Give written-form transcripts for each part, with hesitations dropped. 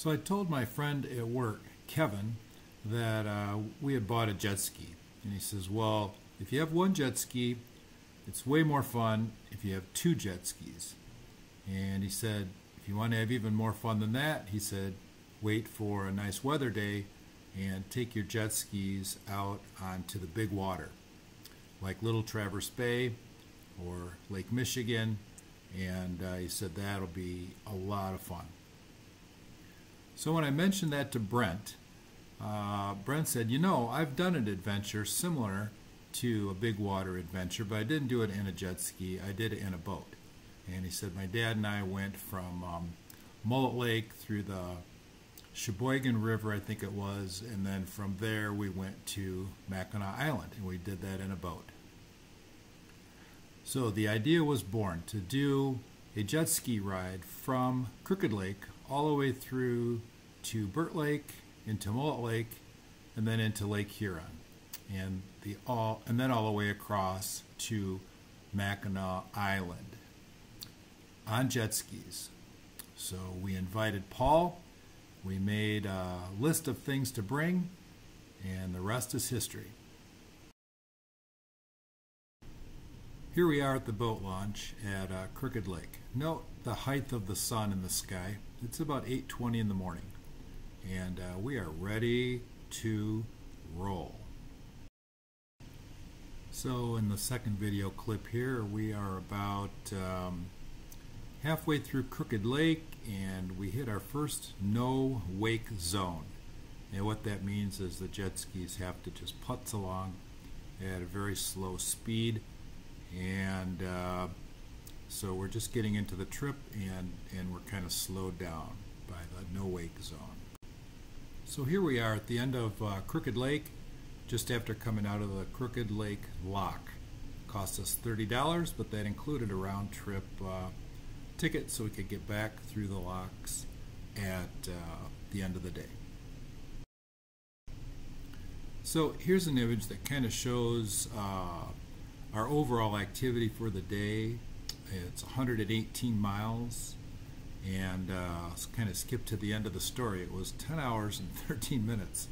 So I told my friend at work, Kevin, that we had bought a jet ski. And he says, well, if you have one jet ski, it's way more fun if you have two jet skis. And he said, if you want to have even more fun than that, he said, wait for a nice weather day and take your jet skis out onto the big water, like Little Traverse Bay or Lake Michigan. And he said that'll be a lot of fun. So when I mentioned that to Brent, Brent said, you know, I've done an adventure similar to a big water adventure, but I didn't do it in a jet ski. I did it in a boat. And he said, my dad and I went from Mullet Lake through the Sheboygan River, I think it was, and then from there we went to Mackinac Island, and we did that in a boat. So the idea was born to do a jet ski ride from Crooked Lake all the way through to Burt Lake, into Mullet Lake, and then into Lake Huron, and then all the way across to Mackinac Island on jet skis. So we invited Paul, we made a list of things to bring, and the rest is history. Here we are at the boat launch at Crooked Lake. Note the height of the sun in the sky. It's about 8:20 in the morning, and we are ready to roll. So in the second video clip here, we are about halfway through Crooked Lake, and we hit our first no wake zone. And what that means is the jet skis have to just putz along at a very slow speed, and so we're just getting into the trip, and we're kind of slowed down by the no wake zone. So here we are at the end of Crooked Lake, just after coming out of the Crooked Lake Lock. It cost us $30, but that included a round trip ticket so we could get back through the locks at the end of the day. So here's an image that kind of shows our overall activity for the day. It's 118 miles, and let's kind of skip to the end of the story. It was 10 hours and 13 minutes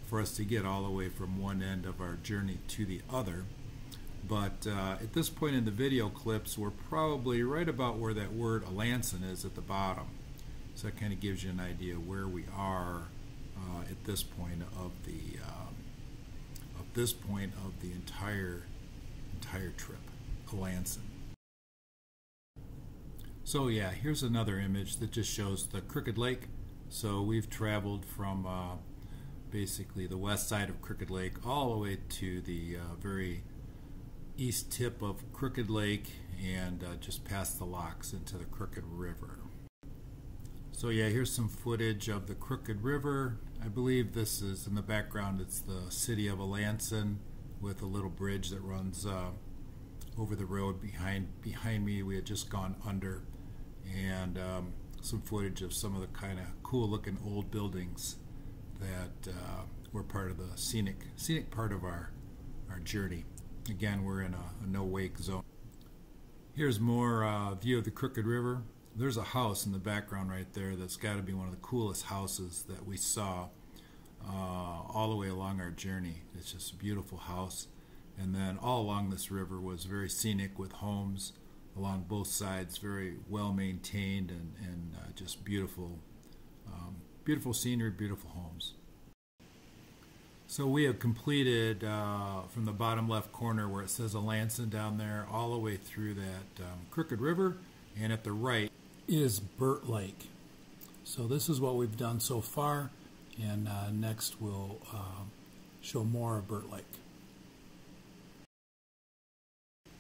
for us to get all the way from one end of our journey to the other. But at this point in the video clips, we're probably right about where that word Alanson is at the bottom. So that kind of gives you an idea where we are at this point of the entire trip, Alanson. So yeah, here's another image that just shows the Crooked Lake. So we've traveled from basically the west side of Crooked Lake all the way to the very east tip of Crooked Lake, and just past the locks into the Crooked River. So yeah, here's some footage of the Crooked River. I believe this is in the background. It's the city of Alanson with a little bridge that runs over the road behind me. We had just gone under, and some footage of some of the kind of cool looking old buildings that were part of the scenic part of our journey. Again, we're in a no wake zone. Here's more view of the Crooked River. There's a house in the background right there that's got to be one of the coolest houses that we saw all the way along our journey. It's just a beautiful house. And then all along this river was very scenic with homes along both sides, very well maintained, and just beautiful, beautiful scenery, beautiful homes. So we have completed from the bottom left corner where it says Alanson down there all the way through that Crooked River, and at the right is Burt Lake. So this is what we've done so far, and next we'll show more of Burt Lake.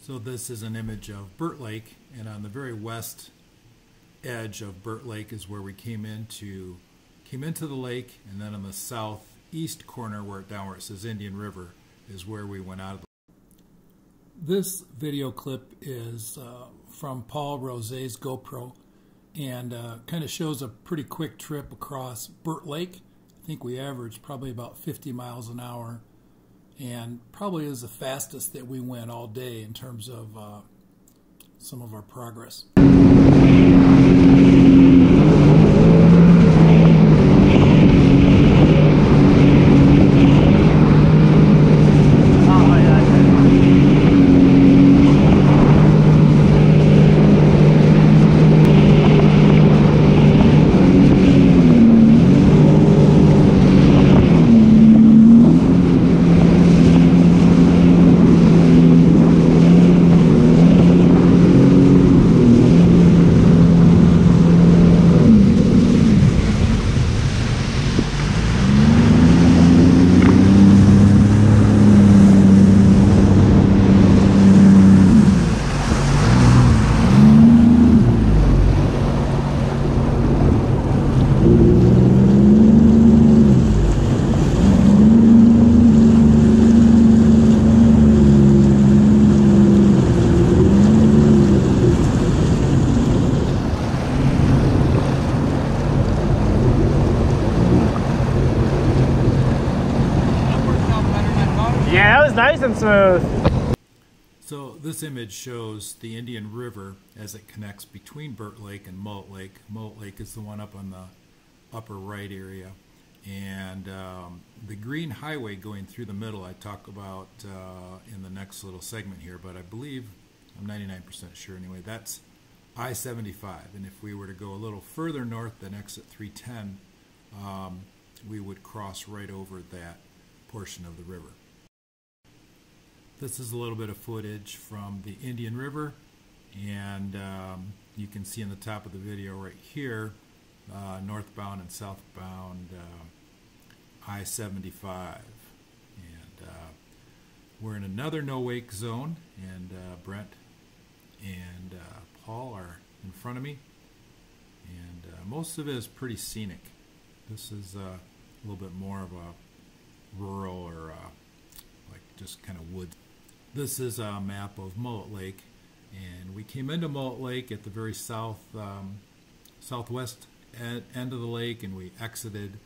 So this is an image of Burt Lake, and on the very west edge of Burt Lake is where we came into the lake, and then on the southeast corner where it says Indian River is where we went out of the lake. This video clip is from Paul Rosé's GoPro, and kind of shows a pretty quick trip across Burt Lake. I think we averaged probably about 50 miles an hour, and probably is the fastest that we went all day in terms of some of our progress. That was nice and smooth. So this image shows the Indian River as it connects between Burt Lake and Mullet Lake. Mullet Lake is the one up on the upper right area. And the green highway going through the middle I talk about in the next little segment here, but I believe, I'm 99% sure anyway, that's I-75. And if we were to go a little further north than exit 310, we would cross right over that portion of the river. This is a little bit of footage from the Indian River, and you can see in the top of the video right here, northbound and southbound I-75. And we're in another no-wake zone, and Brent and Paul are in front of me, and most of it is pretty scenic. This is a little bit more of a rural or like just kind of woods. This is a map of Mullet Lake, and we came into Mullet Lake at the very southwest end of the lake, and we exited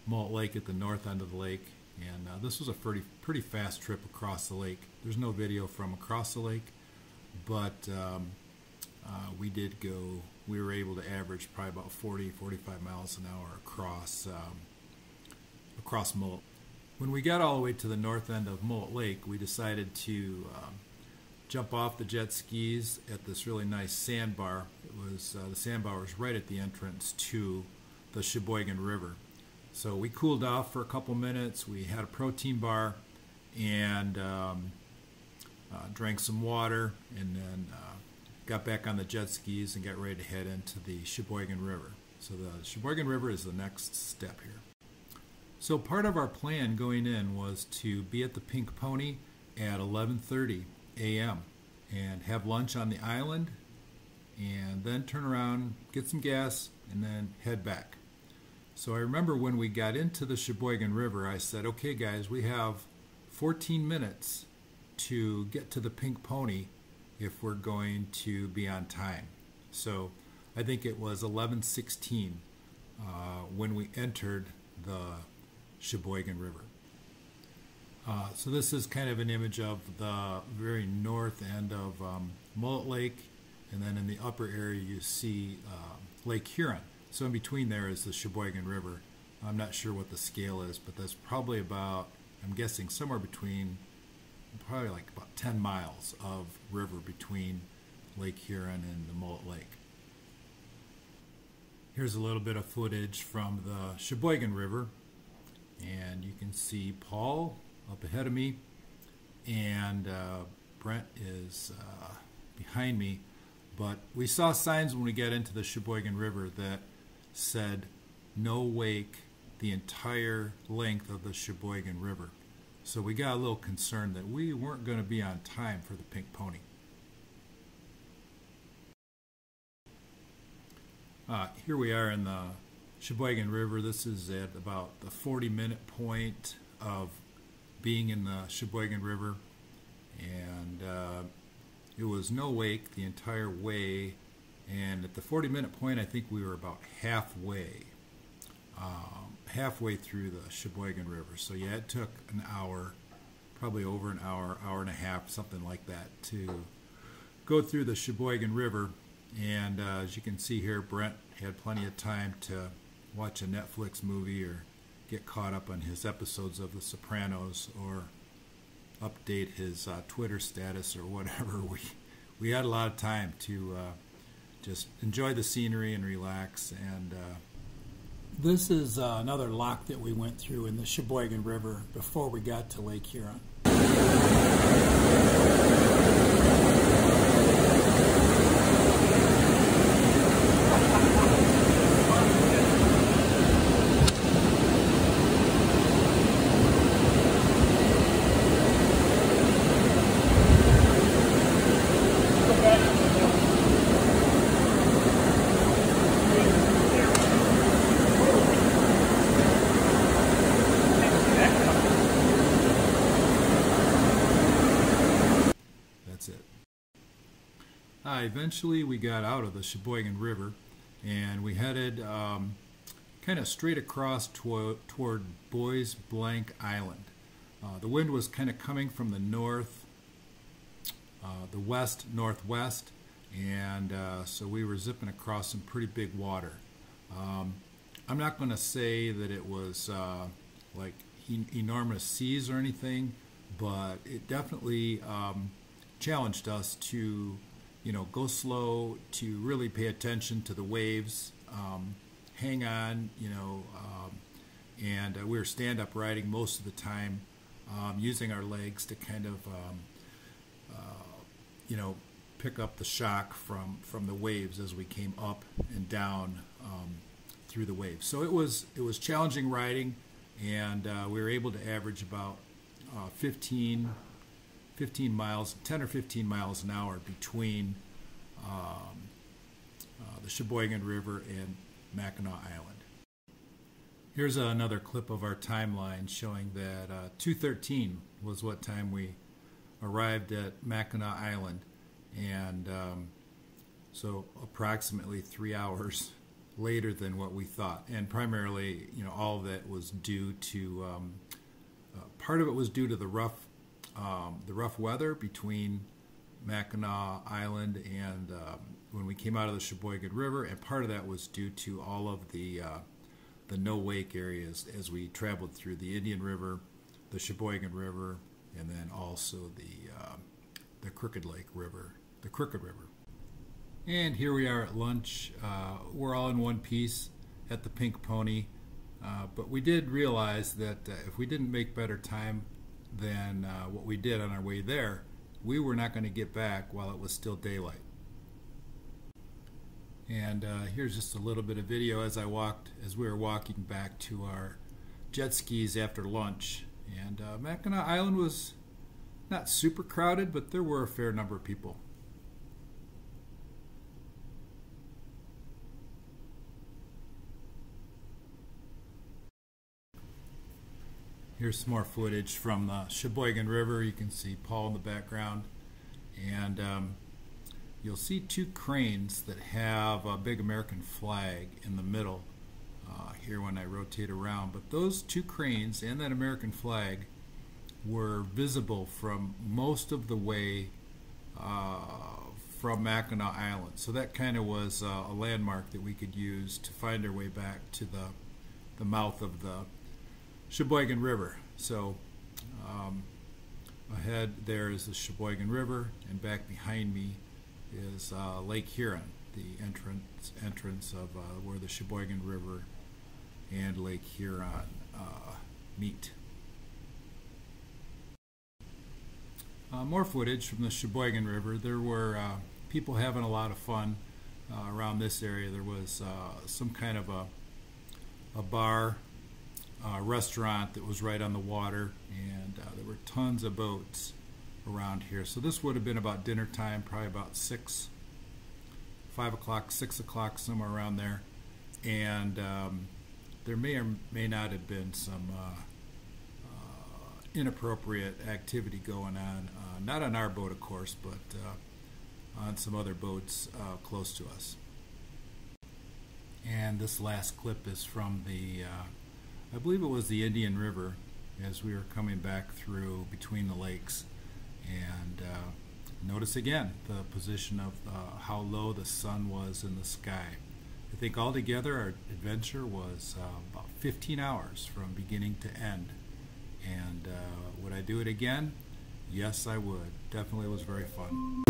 Mullet Lake at the north end of the lake. And this was a pretty fast trip across the lake. There's no video from across the lake, but we were able to average probably about 40-45 miles an hour across Mullet. When we got all the way to the north end of Mullet Lake, we decided to jump off the jet skis at this really nice sandbar. It was the sandbar was right at the entrance to the Sheboygan River. So we cooled off for a couple minutes. We had a protein bar and drank some water, and then got back on the jet skis and got ready to head into the Sheboygan River. So the Sheboygan River is the next step here. So part of our plan going in was to be at the Pink Pony at 11:30 a.m. and have lunch on the island, and then turn around, get some gas, and then head back. So I remember when we got into the Sheboygan River, I said, okay guys, we have 14 minutes to get to the Pink Pony if we're going to be on time. So I think it was 11:16 when we entered the Sheboygan River. So this is kind of an image of the very north end of Mullet Lake, and then in the upper area you see Lake Huron. So in between there is the Sheboygan River. I'm not sure what the scale is, but that's probably about, I'm guessing somewhere between, probably like about 10 miles of river between Lake Huron and the Mullet Lake. Here's a little bit of footage from the Sheboygan River, and you can see Paul up ahead of me, and Brent is behind me. But we saw signs when we got into the Sheboygan River that said no wake the entire length of the Sheboygan River. So we got a little concerned that we weren't going to be on time for the Pink Pony. Here we are in the Sheboygan River. This is at about the 40-minute point of being in the Sheboygan River, and it was no wake the entire way, and at the 40-minute point I think we were about halfway through the Sheboygan River. So yeah, it took an hour, probably over an hour, hour and a half, something like that, to go through the Sheboygan River. And as you can see here, Brent had plenty of time to watch a Netflix movie or get caught up on his episodes of The Sopranos or update his Twitter status or whatever. We had a lot of time to just enjoy the scenery and relax. And this is another lock that we went through in the Sheboygan River before we got to Lake Huron. Eventually we got out of the Sheboygan River, and we headed kind of straight across toward Bois Blanc Island. The wind was kind of coming from the the west northwest, and so we were zipping across some pretty big water. I'm not going to say that it was like enormous seas or anything, but it definitely challenged us to, go slow, to really pay attention to the waves, hang on, and we were stand-up riding most of the time, using our legs to kind of, pick up the shock from the waves as we came up and down through the waves. So it was challenging riding, and we were able to average about 15 miles, 10 or 15 miles an hour between the Sheboygan River and Mackinac Island. Here's another clip of our timeline showing that 2:13 was what time we arrived at Mackinac Island, and so approximately 3 hours later than what we thought. And primarily, all of that was due to part of it was due to the rough weather between Mackinac Island and when we came out of the Sheboygan River, and part of that was due to all of the no wake areas as we traveled through the Indian River, the Sheboygan River, and then also the Crooked Lake River, the Crooked River. And here we are at lunch. We're all in one piece at the Pink Pony, but we did realize that if we didn't make better time than what we did on our way there, we were not going to get back while it was still daylight. And here's just a little bit of video as we were walking back to our jet skis after lunch. And Mackinac Island was not super crowded, but there were a fair number of people. Here's some more footage from the Sheboygan River. You can see Paul in the background, and you'll see two cranes that have a big American flag in the middle here when I rotate around. But those two cranes and that American flag were visible from most of the way from Mackinac Island. So that kind of was a landmark that we could use to find our way back to the mouth of the Sheboygan River. So ahead there is the Sheboygan River, and back behind me is Lake Huron, the entrance of where the Sheboygan River and Lake Huron meet. More footage from the Sheboygan River. There were people having a lot of fun around this area. There was some kind of a bar, restaurant that was right on the water, and there were tons of boats around here. So this would have been about dinner time, probably about 5 o'clock, 6 o'clock, somewhere around there. And there may or may not have been some inappropriate activity going on, not on our boat, of course, but on some other boats close to us. And this last clip is from I believe it was the Indian River, as we were coming back through between the lakes. And notice again the position of how low the sun was in the sky. I think altogether our adventure was about 15 hours from beginning to end. And would I do it again? Yes, I would. Definitely was very fun.